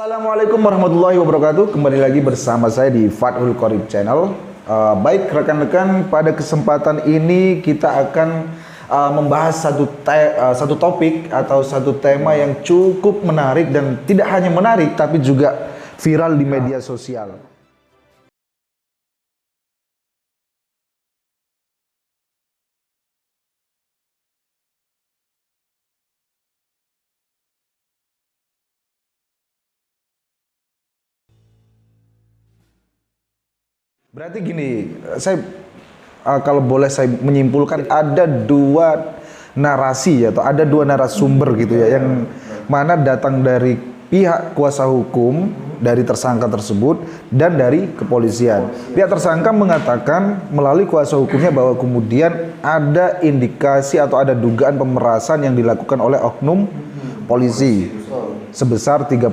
Assalamualaikum warahmatullahi wabarakatuh. Kembali lagi bersama saya di Fathul Qorib Channel. Baik rekan-rekan, pada kesempatan ini kita akan membahas satu topik atau satu tema yang cukup menarik dan tidak hanya menarik tapi juga viral di media sosial. Berarti gini, saya kalau boleh saya menyimpulkan ada dua narasi atau ada dua narasumber gitu ya, yang mana datang dari pihak kuasa hukum dari tersangka tersebut dan dari kepolisian. Pihak tersangka mengatakan melalui kuasa hukumnya bahwa kemudian ada indikasi atau ada dugaan pemerasan yang dilakukan oleh oknum polisi sebesar 35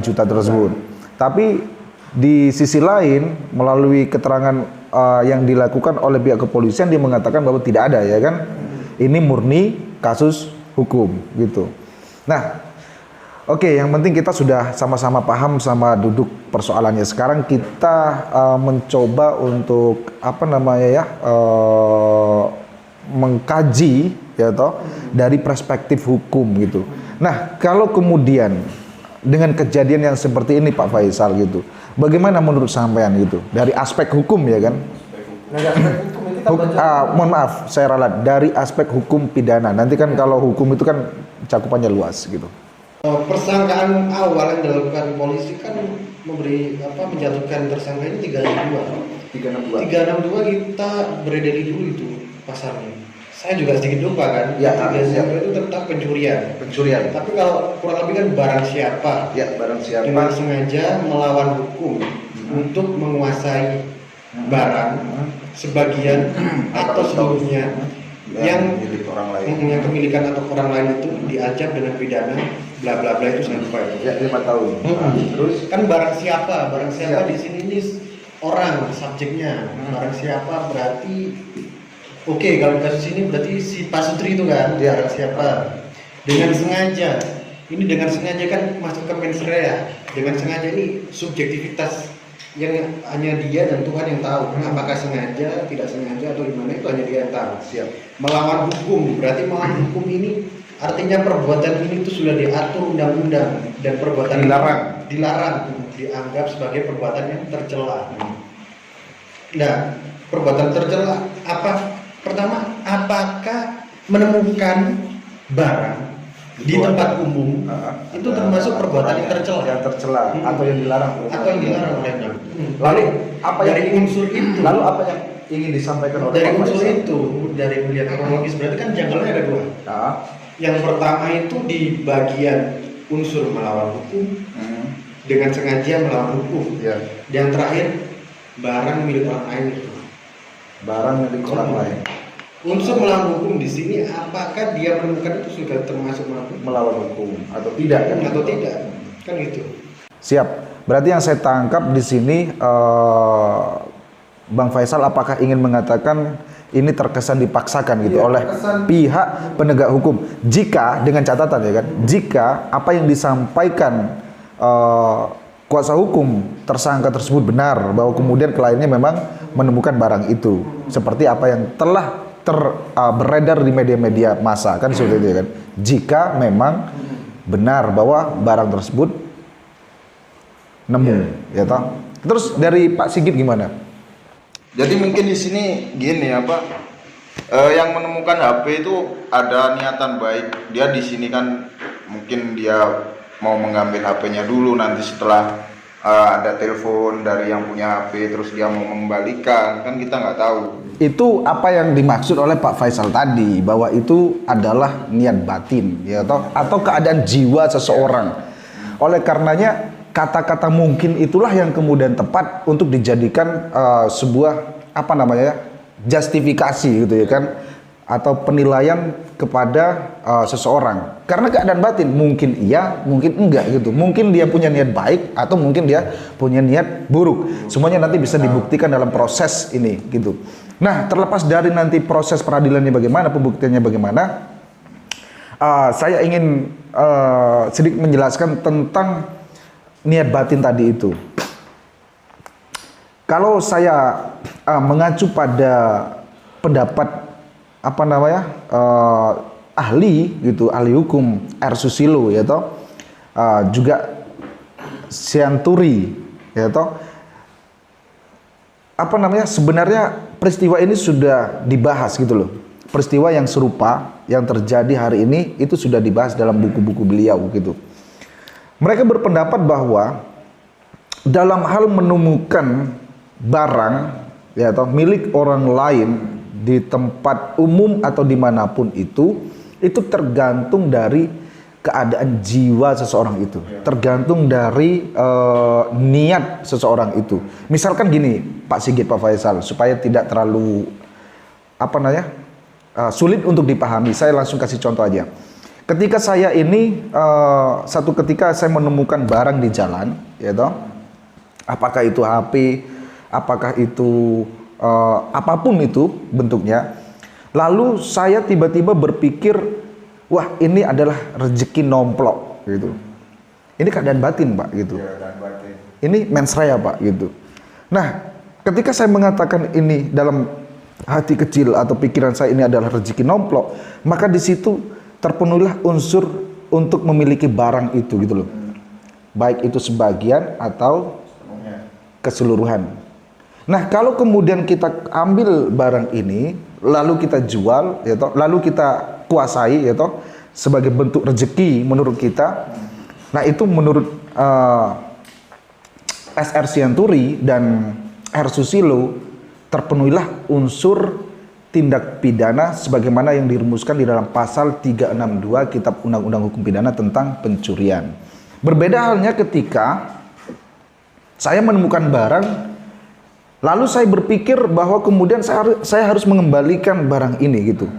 juta tersebut. Tapi di sisi lain, melalui keterangan yang dilakukan oleh pihak kepolisian, dia mengatakan bahwa tidak ada, ya kan? Ini murni kasus hukum, gitu. Nah, oke, yang penting kita sudah sama-sama paham sama duduk persoalannya. Sekarang kita mencoba untuk mengkaji, ya toh, dari perspektif hukum, gitu. Nah, kalau kemudian dengan kejadian yang seperti ini, Pak Faisal, gitu, bagaimana menurut sampean gitu dari aspek hukum, ya kan? Mohon maaf, saya ralat dari aspek hukum pidana. Nanti kan kalau hukum itu kan cakupannya luas gitu. Persangkaan awal yang dilakukan polisi kan menjatuhkan tersangka ini 362 kita beredari dulu itu pasarnya. Saya juga sedikit lupa kan. Ya, 362 itu tentang pencurian. Tapi kalau kurang lebih kan barang siapa dengan sengaja melawan hukum untuk menguasai barang sebagian atau seluruhnya yang yang kemilikan atau orang lain itu diancam dengan pidana bla bla bla, itu saya lupa itu. Ya, 5 tahun. Terus kan barang siapa di sini ini orang subjeknya. Barang siapa berarti oke, kalau kasus ini berarti si Pak Sutri itu kan, barang siapa dengan sengaja. Ini dengan sengaja kan masuk ke mensrea. Dengan sengaja ini subjektivitas yang hanya dia dan Tuhan yang tahu. Apakah sengaja, tidak sengaja atau gimana, itu hanya dia yang tahu. Siap. Melawan hukum, berarti melawan hukum ini artinya perbuatan ini itu sudah diatur undang-undang dan perbuatan dilarang, dianggap sebagai perbuatan yang tercela. Nah, perbuatan tercela apa? Pertama, apakah menemukan barang di tempat umum itu termasuk perbuatan yang tercela atau yang dilarang oleh undang. Lalu apa dari unsur itu? Lalu apa yang ingin disampaikan oleh dari Pak unsur Faisal? itu, dari melihat kronologis, berarti kan janggalnya ada dua. Yang pertama itu di bagian unsur melawan hukum, dengan sengaja melawan hukum. Yang terakhir barang milik orang lain itu. Barang milik orang lain. Unsur melawan hukum di sini, apakah dia menemukan itu sudah termasuk melawan hukum atau tidak? Kan gitu. Siap. Berarti yang saya tangkap di sini, Bang Faisal, apakah ingin mengatakan ini terkesan dipaksakan gitu oleh pihak penegak hukum? Jika dengan catatan, ya kan, jika apa yang disampaikan kuasa hukum tersangka tersebut benar, bahwa kemudian kliennya memang menemukan barang itu seperti apa yang telah beredar di media-media massa, kan seperti itu, ya kan? Jika memang benar bahwa barang tersebut nemu, ya toh. Terus dari Pak Sigit gimana? Jadi mungkin di sini gini yang menemukan HP itu ada niatan baik. Dia di sini kan mungkin dia mau mengambil HP-nya dulu, nanti setelah ada telepon dari yang punya HP terus dia mau mengembalikan, kan kita nggak tahu. Itu apa yang dimaksud oleh Pak Faisal tadi, bahwa itu adalah niat batin, ya toh, atau keadaan jiwa seseorang. Oleh karenanya kata-kata mungkin itulah yang kemudian tepat untuk dijadikan sebuah justifikasi gitu, ya kan, atau penilaian kepada seseorang. Karena keadaan batin mungkin iya, mungkin enggak gitu. Mungkin dia punya niat baik atau mungkin dia punya niat buruk. Semuanya nanti bisa dibuktikan dalam proses ini gitu. Nah, terlepas dari nanti proses peradilannya bagaimana, pembuktiannya bagaimana, saya ingin sedikit menjelaskan tentang niat batin tadi itu. Kalau saya mengacu pada pendapat ahli gitu, ahli hukum R. Susilo ya toh, juga Sianturi ya toh, sebenarnya peristiwa ini sudah dibahas gitu loh. Peristiwa yang serupa yang terjadi hari ini itu sudah dibahas dalam buku-buku beliau gitu. Mereka berpendapat bahwa dalam hal menemukan barang ya atau milik orang lain di tempat umum atau dimanapun itu tergantung dari keadaan jiwa seseorang itu, tergantung dari niat seseorang itu. Misalkan gini, Pak Sigit, Pak Faisal, supaya tidak terlalu sulit untuk dipahami, saya langsung kasih contoh aja. Ketika saya ini satu ketika saya menemukan barang di jalan, ya toh, apakah itu HP, apakah itu apapun itu bentuknya, lalu saya tiba-tiba berpikir, wah ini adalah rezeki nomplok gitu. Ini keadaan batin Pak gitu. Ini mensrea Pak gitu. Nah, ketika saya mengatakan ini dalam hati kecil atau pikiran saya ini adalah rezeki nomplok, maka di situ terpenuhilah unsur untuk memiliki barang itu gitu loh. Baik itu sebagian atau keseluruhan. Nah, kalau kemudian kita ambil barang ini, lalu kita jual, ya toh, lalu kita kuasai, ya toh, sebagai bentuk rezeki menurut kita. Nah, itu menurut S.R. Sianturi dan R. Susilo terpenuhilah unsur tindak pidana sebagaimana yang dirumuskan di dalam pasal 362 Kitab Undang-Undang Hukum Pidana tentang pencurian. Berbeda halnya ketika saya menemukan barang, lalu saya berpikir bahwa kemudian saya harus mengembalikan barang ini gitu.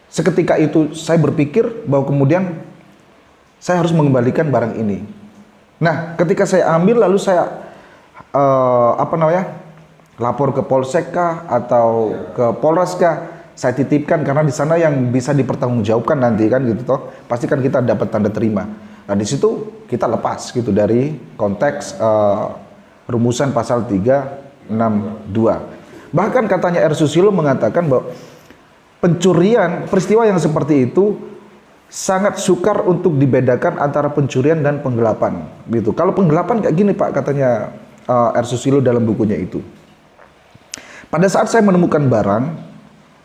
Seketika itu saya berpikir bahwa kemudian saya harus mengembalikan barang ini. Nah, ketika saya ambil lalu saya lapor ke Polsek kah atau ke Polres kah, saya titipkan karena di sana yang bisa dipertanggungjawabkan nanti kan gitu toh. Pasti kan kita dapat tanda terima. Nah, di situ kita lepas gitu dari konteks rumusan pasal 362. Bahkan katanya R. Susilo mengatakan bahwa pencurian, peristiwa yang seperti itu sangat sukar untuk dibedakan antara pencurian dan penggelapan gitu. Kalau penggelapan kayak gini Pak, katanya R. Susilo dalam bukunya itu. Pada saat saya menemukan barang,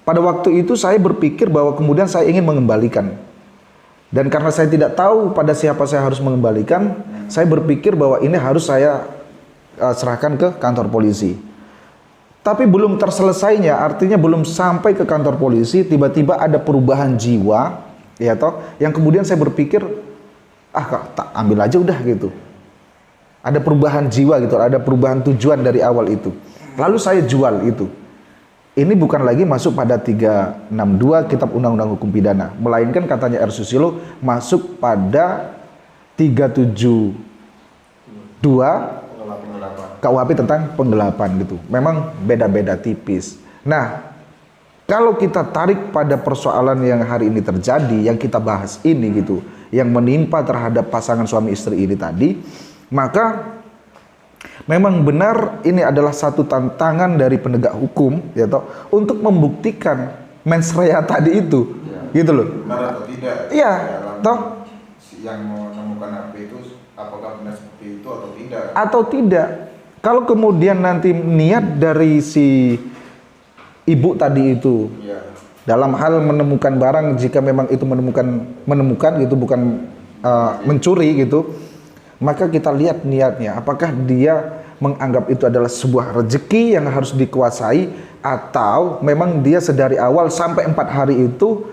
pada waktu itu saya berpikir bahwa kemudian saya ingin mengembalikan. Dan karena saya tidak tahu pada siapa saya harus mengembalikan, saya berpikir bahwa ini harus saya serahkan ke kantor polisi. Tapi belum terselesainya, artinya belum sampai ke kantor polisi, tiba-tiba ada perubahan jiwa, ya toh, yang kemudian saya berpikir, tak ambil aja udah gitu. Ada perubahan jiwa gitu, ada perubahan tujuan dari awal itu. Lalu saya jual itu. Ini bukan lagi masuk pada 362 Kitab Undang-Undang Hukum Pidana, melainkan katanya R. Susilo masuk pada 372 KUHP tentang penggelapan gitu. Memang beda-beda tipis. Nah, kalau kita tarik pada persoalan yang hari ini terjadi, yang kita bahas ini gitu, yang menimpa terhadap pasangan suami istri ini tadi, maka memang benar ini adalah satu tantangan dari penegak hukum ya toh, untuk membuktikan mens rea tadi itu, gitu loh. Benar atau tidak? Iya, toh yang menemukan HP itu apakah benar seperti itu atau tidak? Atau tidak. Kalau kemudian nanti niat dari si ibu tadi itu dalam hal menemukan barang, jika memang itu menemukan gitu, bukan mencuri gitu, maka kita lihat niatnya, apakah dia menganggap itu adalah sebuah rezeki yang harus dikuasai, atau memang dia sedari awal sampai 4 hari itu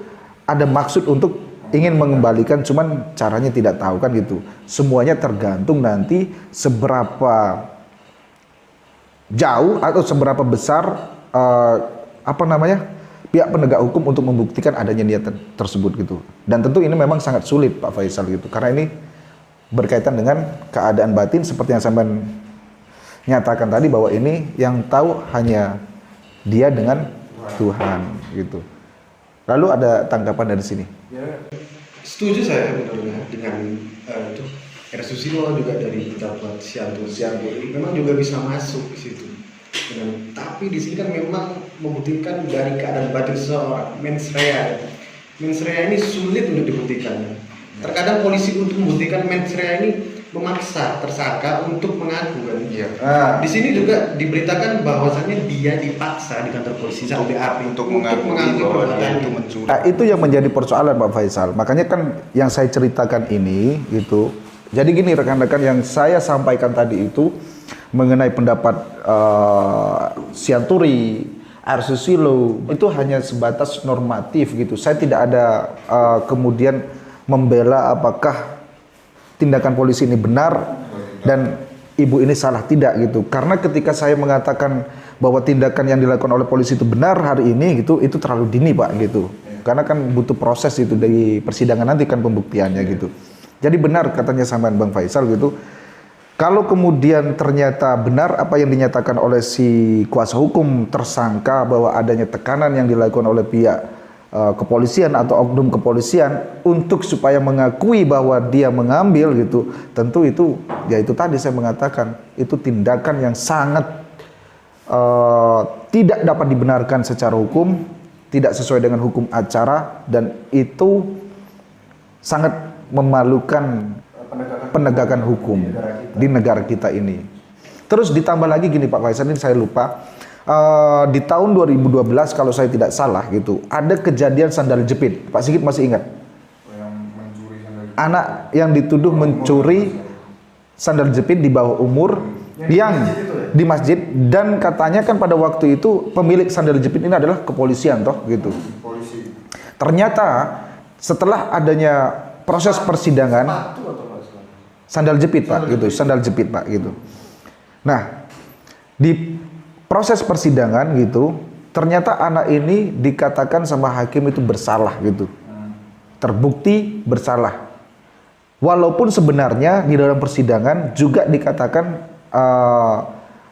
ada maksud untuk ingin mengembalikan, cuman caranya tidak tahu kan gitu. Semuanya tergantung nanti seberapa jauh atau seberapa besar pihak penegak hukum untuk membuktikan adanya niat tersebut gitu. Dan tentu ini memang sangat sulit Pak Faisal gitu, karena ini berkaitan dengan keadaan batin seperti yang saya nyatakan tadi, bahwa ini yang tahu hanya dia dengan Tuhan gitu. Lalu ada tanggapan dari sini? Ya, setuju saya benar dengan itu Susilo juga dari pejabat Sianturi memang juga bisa masuk ke situ. Tapi di sini kan memang membuktikan dari keadaan batin seseorang, mens rea. Mens rea ini sulit untuk dibuktikan. Terkadang polisi untuk membuktikan mens rea ini memaksa tersangka untuk mengaku kan. Iya. Di sini juga diberitakan bahwasannya dia dipaksa di kantor polisi sampai BAP untuk mengakui bahwa dia perbuatannya. itu mencuri. Nah, itu yang menjadi persoalan Pak Faisal. Makanya kan yang saya ceritakan ini gitu. Jadi gini rekan-rekan, yang saya sampaikan tadi itu mengenai pendapat Sianturi, Susilo itu hanya sebatas normatif gitu. Saya tidak ada kemudian membela apakah tindakan polisi ini benar dan ibu ini salah, tidak gitu. Karena ketika saya mengatakan bahwa tindakan yang dilakukan oleh polisi itu benar hari ini gitu, itu terlalu dini Pak gitu. Karena kan butuh proses itu dari persidangan nanti kan pembuktiannya gitu. Jadi benar katanya sampean Bang Faisal gitu. Kalau kemudian ternyata benar apa yang dinyatakan oleh si kuasa hukum tersangka bahwa adanya tekanan yang dilakukan oleh pihak kepolisian atau oknum kepolisian untuk supaya mengakui bahwa dia mengambil gitu, tentu itu ya itu tadi saya mengatakan itu tindakan yang sangat tidak dapat dibenarkan secara hukum, tidak sesuai dengan hukum acara, dan itu sangat memalukan penegakan hukum di negara kita ini. Terus ditambah lagi gini Pak Faisal, ini saya lupa, di tahun 2012 kalau saya tidak salah gitu, ada kejadian sandal jepit. Pak Sigit masih ingat? Anak yang dituduh mencuri sandal jepit di bawah umur yang di masjid, dan katanya kan pada waktu itu pemilik sandal jepit ini adalah kepolisian toh gitu. Ternyata setelah adanya proses persidangan, sandal jepit Pak gitu, sandal jepit Pak gitu. Nah, di proses persidangan gitu, ternyata anak ini dikatakan sama hakim itu bersalah gitu. Terbukti bersalah. Walaupun sebenarnya di dalam persidangan juga dikatakan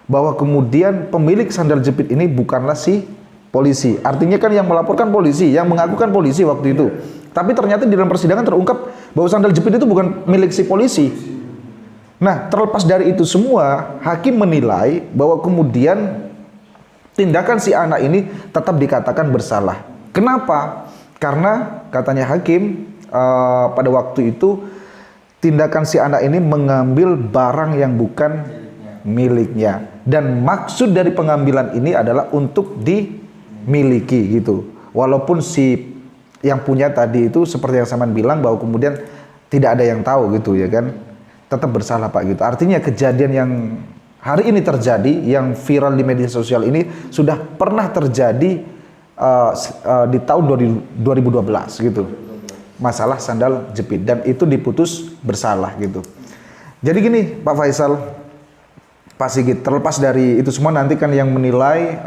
bahwa kemudian pemilik sandal jepit ini bukanlah si polisi. Artinya kan yang melaporkan polisi, yang mengakukan polisi waktu itu. Tapi ternyata di dalam persidangan terungkap bahwa sandal jepit itu bukan milik si polisi. Nah, terlepas dari itu semua, hakim menilai bahwa kemudian tindakan si anak ini tetap dikatakan bersalah. Kenapa? Karena katanya hakim pada waktu itu tindakan si anak ini mengambil barang yang bukan miliknya. Dan maksud dari pengambilan ini adalah untuk dimiliki gitu. Walaupun si yang punya tadi itu seperti yang Saman bilang bahwa kemudian tidak ada yang tahu gitu ya kan, tetap bersalah Pak gitu. Artinya kejadian yang hari ini terjadi, yang viral di media sosial ini sudah pernah terjadi di tahun 2012 gitu, masalah sandal jepit, dan itu diputus bersalah gitu. Jadi gini Pak Faisal, Pak Sigit, terlepas dari itu semua nanti kan yang menilai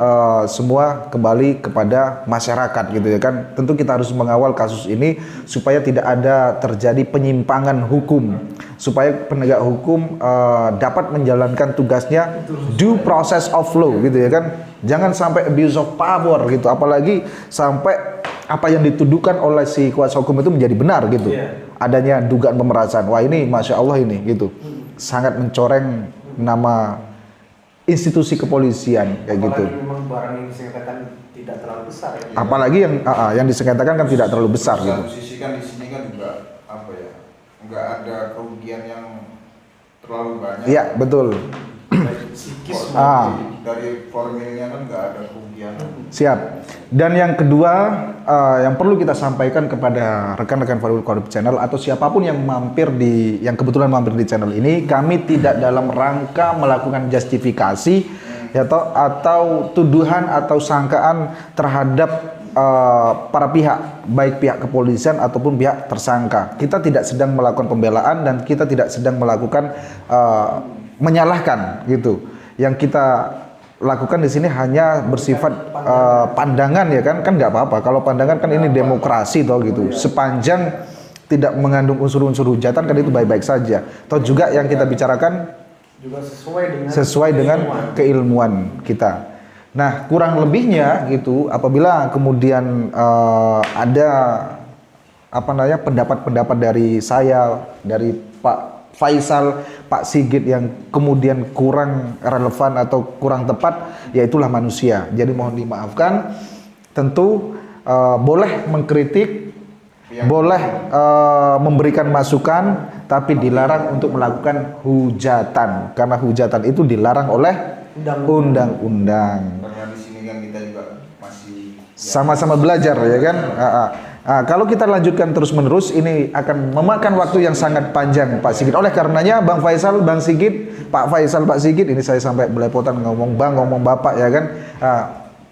semua kembali kepada masyarakat gitu ya kan. Tentu kita harus mengawal kasus ini supaya tidak ada terjadi penyimpangan hukum, supaya penegak hukum dapat menjalankan tugasnya due process of law gitu ya kan. Jangan sampai abuse of power gitu, apalagi sampai apa yang dituduhkan oleh si kuasa hukum itu menjadi benar gitu. Adanya dugaan pemerasan. Wah ini Masya Allah ini gitu, sangat mencoreng nama institusi kepolisian kayak gitu. Memang barang yang disengketakan tidak terlalu besar ya. Apalagi yang disengketakan kan tidak terlalu besar gitu. Satu sisi kan di sini kan juga apa ya, nggak ada kerugian yang terlalu banyak. Iya betul. Psikis Dari formilnya kan nggak ada kerugian. Siap. Dan yang kedua yang perlu kita sampaikan kepada rekan-rekan Value Corrupt Channel atau siapapun yang yang kebetulan mampir di channel ini, kami tidak dalam rangka melakukan justifikasi atau tuduhan atau sangkaan terhadap para pihak, baik pihak kepolisian ataupun pihak tersangka. Kita tidak sedang melakukan pembelaan dan kita tidak sedang melakukan menyalahkan gitu. Yang kita lakukan di sini hanya bersifat pandangan ya kan nggak apa-apa. Kalau pandangan kan ini demokrasi toh gitu. Sepanjang tidak mengandung unsur-unsur hujatan kan itu baik-baik saja. Toh juga yang kita bicarakan juga sesuai dengan keilmuan kita. Nah, kurang lebihnya gitu, apabila kemudian ada pendapat-pendapat dari saya, dari Pak Faisal, Pak Sigit yang kemudian kurang relevan atau kurang tepat, ya itulah manusia. Jadi mohon dimaafkan. Tentu boleh mengkritik, boleh memberikan masukan, tapi dilarang untuk melakukan hujatan, karena hujatan itu dilarang oleh undang-undang. Karena di sini kan kita juga masih Sama-sama belajar ya kan. Kalau kita lanjutkan terus-menerus, ini akan memakan waktu yang sangat panjang, Pak Sigit. Oleh karenanya, Bang Faisal, Bang Sigit, Pak Faisal, Pak Sigit, ini saya sampai belepotan ngomong Bang, ngomong Bapak ya kan.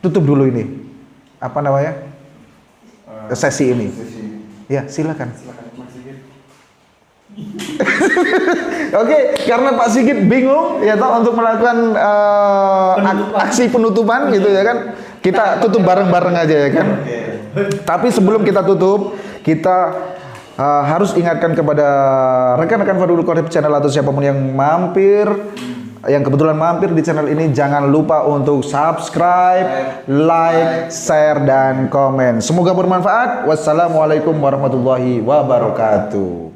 Tutup dulu ini. Apa namanya? Sesi ini. Ya, silakan. Oke, karena Pak Sigit bingung ya toh untuk melakukan aksi penutupan gitu ya kan. Kita tutup bareng-bareng aja ya kan. Tapi sebelum kita tutup, kita harus ingatkan kepada rekan-rekan Fadlul Qorib channel atau siapapun yang mampir, yang kebetulan mampir di channel ini, jangan lupa untuk subscribe, like, share, dan komen. Semoga bermanfaat. Wassalamualaikum warahmatullahi wabarakatuh.